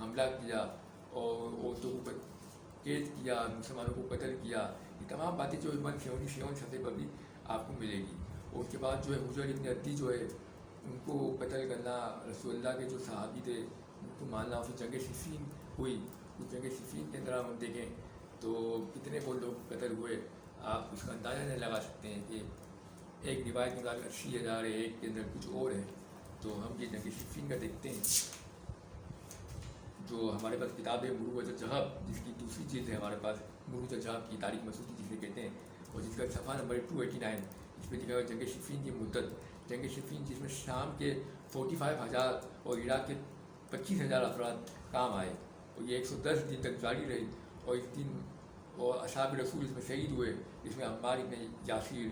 حملہ کیا اور عورتوں کو قید کیا، مسلمانوں کو قتل کیا، یہ تمام باتیں جو 177 صفحے پر بھی آپ کو ملے گی۔ اور اس کے بعد جو ہے حجر ابن عدی جو ہے ان کو قتل کرنا، رسول اللہ کے جو صحابی تھے ان کو ماننا، اور پھر جنگ صفین ہوئی، اس جنگ صفین کے اندر ہم دیکھیں تو کتنے وہ لوگ قتل ہوئے، آپ اس کا اندازہ نہیں لگا سکتے ہیں کہ ایک روایت کے مطابق 80,000 ہے، ایک کے اندر کچھ اور ہے۔ تو ہم یہ جنگ صفین کا دیکھتے ہیں، جو ہمارے پاس کتاب ہے مروج الذہب، جس کی دوسری چیز ہے ہمارے پاس مروج الذہب کی تاریخ مسعودی جسے کہتے ہیں، اور جس کا صفحہ نمبر 289، اس میں لکھا ہوا جنگ صفین کی مدت، جنگ صفین جس میں شام کے 45,000 اور عراق کے 25,000 افراد کام آئے، اور یہ 110 دن تک جاری رہی، اور اس دن اور اصحاب رسول اس میں شہید ہوئے، جس میں عمار ابن یاسر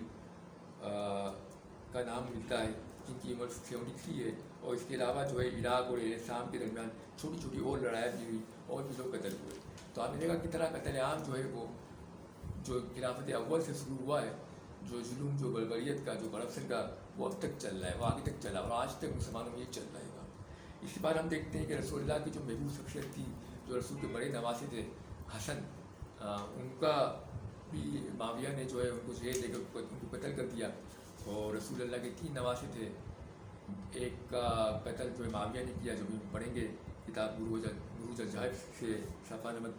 کا نام ملتا ہے، جن کی عمر 73 ہے، اور اس کے علاوہ جو ہے عراق اور شام کے درمیان چھوٹی چھوٹی اور لڑائیاں بھی ہوئی، اور بھی لوگ قتل ہوئے۔ تو آپ نے دیکھا کس طرح قتل عام جو ہے وہ جو خلافت اول سے شروع ہوا ہے، جو ظلم، جو بربریت کا، جو کرپشن کا، وہ اب تک چل رہا ہے، وہ آگے تک چلا، اور آج تک مسلمانوں میں یہ چل رہے گا۔ اس کے بعد ہم دیکھتے ہیں کہ رسول اللہ کی جو محبوب شخصیت تھی، جو رسول کے بڑے نواسے تھے، حسن، ان کا بھی معاویہ نے جو ہے ان کو زہر دے کر ان کو قتل کر دیا، اور رسول اللہ کے 3 نواسے تھے، ایک کا قتل جو ہے معاویہ نے کیا، جو بھی پڑھیں گے کتاب مروج الذہب سے صفحہ نمبر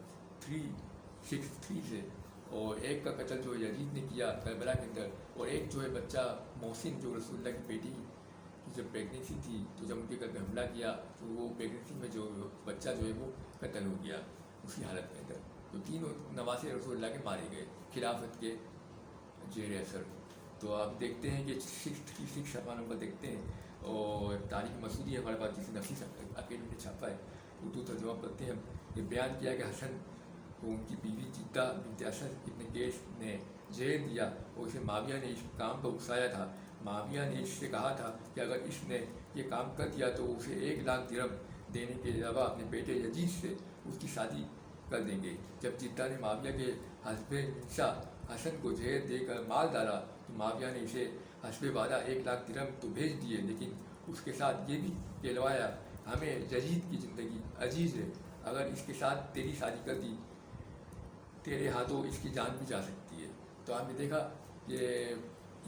363 سے، اور ایک کا قتل جو ہے یزید نے کیا کربلا کے اندر، اور ایک جو ہے بچہ محسن جو رسول اللہ کی بیٹی کی جب پریگنینسی تھی تو جب ان کے گھر پہ حملہ کیا تو وہ پریگنینسی میں جو بچہ جو ہے وہ قتل ہو گیا اسی حالت کے اندر۔ تو 3 نواسے رسول اللہ کے مارے گئے خلافت کے زیر اثر۔ تو آپ دیکھتے ہیں کہ 636 صفحہ نمبر دیکھتے ہیں، اور تاریخ مسعودی ہمارے پاس جسے نفیس اکیڈمی نے چھاپا ہے، اردو ترجمہ پڑھتے ہیں ہم، یہ بیان کیا کہ حسن کو ان کی بیوی جدہ بنت اسد ابن قیس نے زہر دیا، اور اسے معاویہ نے اس کام پر اکسایا تھا۔ معاویہ نے اس سے کہا تھا کہ اگر اس نے یہ کام کر دیا تو اسے 1,00,000 درہم دینے کے علاوہ اپنے بیٹے یزید سے اس کی شادی کر دیں گے۔ جب جدہ نے معاویہ کے حسب انشا حسن کو زہر دے کر مال ڈالا تو معاویہ نے اسے حسب وعدہ 1,00,000 درہم تو بھیج دیے، لیکن اس کے ساتھ یہ بھی کہلوایا ہمیں یزید کی زندگی عزیز ہے، اگر اس کے ساتھ تیری شادی کر دی تیرے ہاتھوں اس کی جان بھی جا سکتی ہے۔ تو آپ نے دیکھا کہ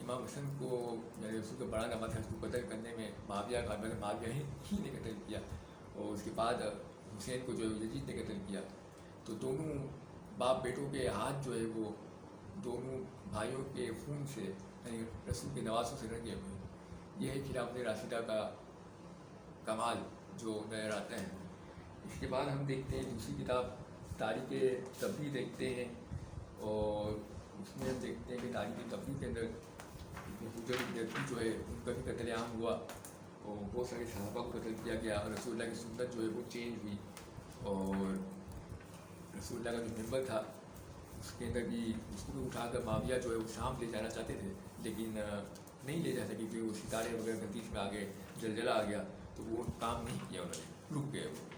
امام حسن کو میرے رسول کا بڑا نواسا اس کو قتل کرنے میں معاویہ کا معاویہ ہی نے قتل کیا، اور اس کے بعد حسین کو جو ہے یزید نے قتل کیا۔ تو دونوں باپ بیٹوں کے ہاتھ جو ہے وہ دونوں بھائیوں کے خون سے، یعنی رسول کے نواسوں سے رنگے ہوئے۔ یہ ہے خلافت راشدہ کا کمال جو نظر آتا ہے۔ اس کے بعد ہم دیکھتے ہیں دوسری کتاب تاریخ تبریز دیکھتے ہیں، اور اس میں ہم دیکھتے ہیں کہ تاریخ تبریز کے اندر حجر ابن عدی جو ہے ان کا بھی قتل عام ہوا، اور بہت سارے صحابہ کو قتل کیا گیا، اور رسول اللہ کی سنت جو ہے وہ چینج ہوئی، اور رسول اللہ کا جو ممبر تھا اس کے اندر بھی اس کو بھی اٹھا کر معاویہ جو ہے وہ شام لے جانا چاہتے تھے، لیکن نہیں لے جا سکے کیونکہ وہ ستارے وغیرہ گردش میں آ گئے، زلزلہ آ گیا، تو وہ کام نہیں کیا، انہوں نے رک گئے وہ۔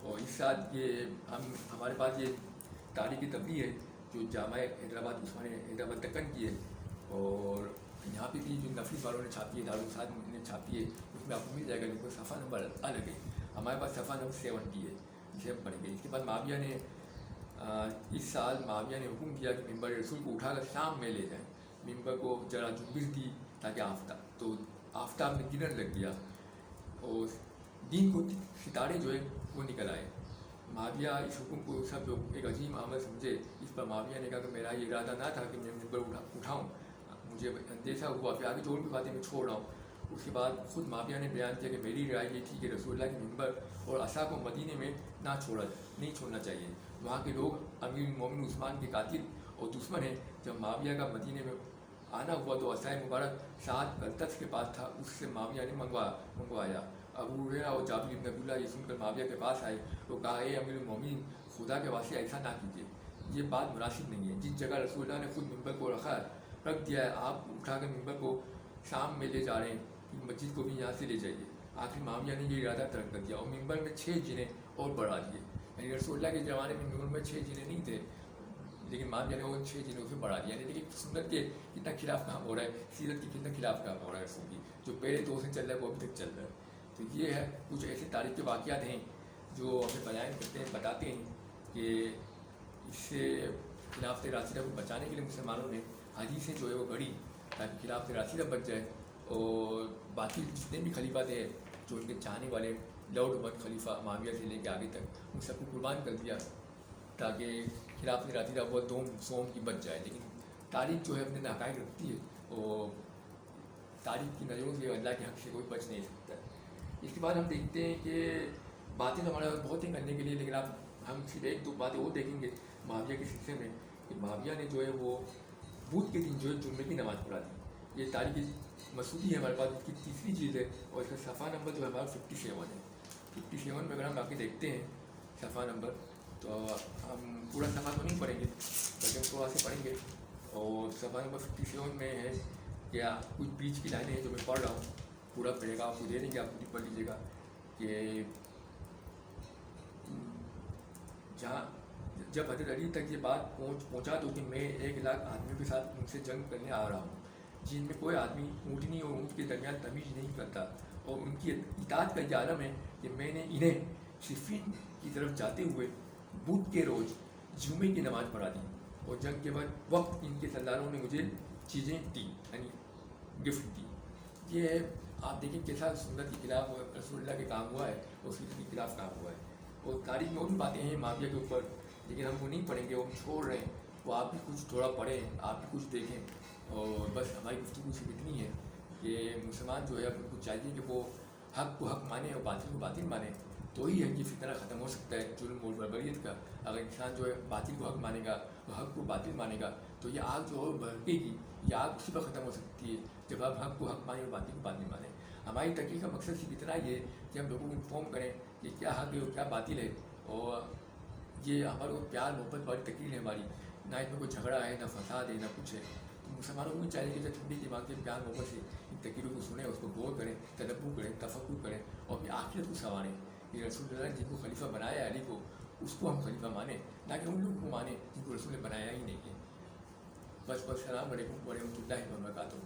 اور اس ساتھ یہ ہمارے پاس یہ تاریخ تبریز ہے جو جامعہ حیدرآباد عثمانیہ حیدرآباد دکن کی ہے، اور یہاں پہ بھی جو نفیس والوں نے چھاپی ہے، دارالفساد نے چھاپی ہے، اس میں آپ کو مل جائے گا، لیکن صفحہ نمبر الگ ہے۔ ہمارے پاس صفحہ نمبر 70 ہے جسے ہم پڑھیں گے۔ اس کے بعد معاویہ نے اس سال معاویہ نے حکم دیا کہ ممبر رسول کو اٹھا کر شام میں لے جائیں، ممبر کو ذرا جنبش دی تاکہ آفتاب میں گرن لگ گیا، اور دن کو ستارے جو ہے وہ نکل آئے۔ معاویہ اس حکم کو سب لوگ ایک عظیم عمل سمجھے۔ اس پر معاویہ نے کہا کہ میرا یہ ارادہ نہ تھا کہ میں ممبر اٹھاؤں، مجھے اندیشہ ہوا، پھر آگے جو بھی باتیں میں چھوڑ رہا ہوں۔ اس کے بعد خود معاویہ نے بیان کیا کہ میری رائے یہ تھی کہ رسول اللہ کے ممبر اور عصا کو مدینے میں نہیں چھوڑنا چاہیے، وہاں کے لوگ امیر المومنین عثمان کے قاتل اور دشمن ہیں۔ جب معاویہ کا مدینے میں آنا ہوا تو عصائے مبارک سعد بلتس کے پاس تھا، اس سے معاویہ نے منگوایا۔ ابو ہریرہ اور جابر بن عبداللہ یہ سن کر معاویہ کے پاس آئے، وہ کہا اے امیر المومنین، خدا کے واسطے ایسا نہ کیجیے، یہ بات مناسب نہیں ہے۔ جس جگہ رسول اللہ نے خود ممبر کو رکھ دیا ہے، آپ اٹھا کر ممبر کو شام میں لے جا رہے ہیں، مسجد کو بھی یہاں سے لے جائیے۔ آخر معاویہ نے یہ ارادہ ترک کر دیا، اور ممبر میں 6 جنے اور بڑھا دیے، یعنی رسول اللہ کے زمانے میں ممبر میں 6 جنے نہیں تھے، لیکن معاویہ نے وہ 6 جنوں سے بڑھا دیا۔ یعنی کہ سنت کے کتنا خلاف کام ہو رہا ہے، سیرت کے کتنا خلاف کام ہو رہا ہے، رسول کی جو پہلے 2 سے چل رہا ہے وہ ابھی تک چل رہا ہے۔ تو یہ ہے کچھ ایسے تاریخ کے واقعات ہیں جو ہمیں بیان کرتے ہیں، بتاتے ہیں کہ اس سے خلافت راشدہ کو بچانے کے لیے مسلمانوں نے حدیثیں جو ہے وہ گڑھی تاکہ خلافت راشدہ بچ جائے، اور باقی جتنے بھی خلیفہ تھے جو ان کے چاہنے والے لارڈ عمر خلیفہ معاویہ سے لے کے آگے تک، ان سب کو قربان کر دیا تاکہ خلافت راشدہ وہ دوم سوم کی بچ جائے۔ لیکن تاریخ جو ہے اپنے حقائق رکھتی ہے، اور تاریخ کی نظروں سے اللہ کے حق سے کوئی بچ نہیں سکتا۔ اس کے بعد ہم دیکھتے ہیں کہ باتیں تو ہمارے بہت ہیں کرنے کے لیے، لیکن اب ہم صرف ایک دو باتیں اور دیکھیں گے معاویہ کے سلسلے میں کہ معاویہ نے جو ہے وہ بدھ کے دن جو ہے جمعے کی نماز پڑھا دی۔ یہ تاریخ مسعودی ہے ہمارے پاس، اس کی تیسری چیز ہے، اور اس کا صفحہ نمبر جو ہے ہمارا 57 ہے۔ 57 میں اگر ہم باقی دیکھتے ہیں صفحہ نمبر، تو ہم پورا صفحہ تو نہیں پڑھیں گے بلکہ ہم تھوڑا سے پڑھیں گے، اور صفحہ نمبر 57 میں ہے کہ کچھ بیچ کی لائنیں ہیں جو میں پڑھ رہا ہوں، پورا پڑھے گا آپ کو دے دیں گے، آپ خود پڑھ لیجیے گا کہ جہاں جب حضرت علی تک یہ بات پہنچا تو کہ میں 1,00,000 آدمیوں کے ساتھ ان سے جنگ کرنے آ رہا ہوں جن میں کوئی آدمی اونٹنی اور اونٹ کے درمیان تمیز نہیں کرتا، اور ان کی اطاعت کا یہ عالم ہے کہ میں نے انہیں صفین کی طرف جاتے ہوئے بدھ کے روز جمعے کی نماز پڑھا دی، اور جنگ کے وقت ان کے سرداروں نے مجھے چیزیں دیں، یعنی گفٹ دی۔ یہ آپ دیکھیں کیسا سنت کے خلاف رسول اللہ کے کام ہوا ہے اور سنت کے خلاف کام ہوا ہے۔ اور تاریخ میں اور بھی باتیں ہیں معاویہ کے اوپر، لیکن ہم وہ نہیں پڑھیں گے، وہ ہم چھوڑ رہے ہیں۔ وہ آپ بھی کچھ تھوڑا پڑھیں، آپ بھی کچھ دیکھیں، اور بس ہماری گفتگو صرف اتنی ہے کہ مسلمان جو ہے ان کو چاہیے کہ وہ حق کو حق مانے اور باطل کو باطل مانے، تو ہی ہے کہ فتنہ ختم ہو سکتا ہے ظلم اور بربریت کا۔ اگر انسان جو ہے باطل کو حق مانے گا اور حق کو باطل مانے گا تو یہ آگ جو ہے بھڑکے گی، یہ آگ اسی پر ختم ہو سکتی ہے جب آپ حق کو حق مانیں اور باطل کو باطل مانیں۔ ہماری تحقیق کا مقصد صرف اتنا ہی ہے کہ ہم لوگوں کو انفارم کریں کہ کیا حق ہے اور کیا باطل ہے، اور یہ ہمارے کو پیار محبت والی تقریر ہے ہماری، نہ اس میں کوئی جھگڑا ہے، نہ فساد ہے، نہ کچھ ہے۔ تو مسلمانوں کو بھی چاہیے کہ ٹھنڈی دماغ سے پیار محبت سے ان تقریروں کو سنیں، اس کو غور کریں، تدبر کریں، تفکر کریں، اور اپنی آخرت کو سنواریں کہ رسول اللہ نے جن کو خلیفہ بنایا ہے علی کو، اس کو ہم خلیفہ مانیں، نہ کہ ان لوگوں کو مانیں جن کو رسول نے بنایا ہی نہیں ہے۔ بس السلام علیکم ورحمۃ اللہ وبرکاتہ۔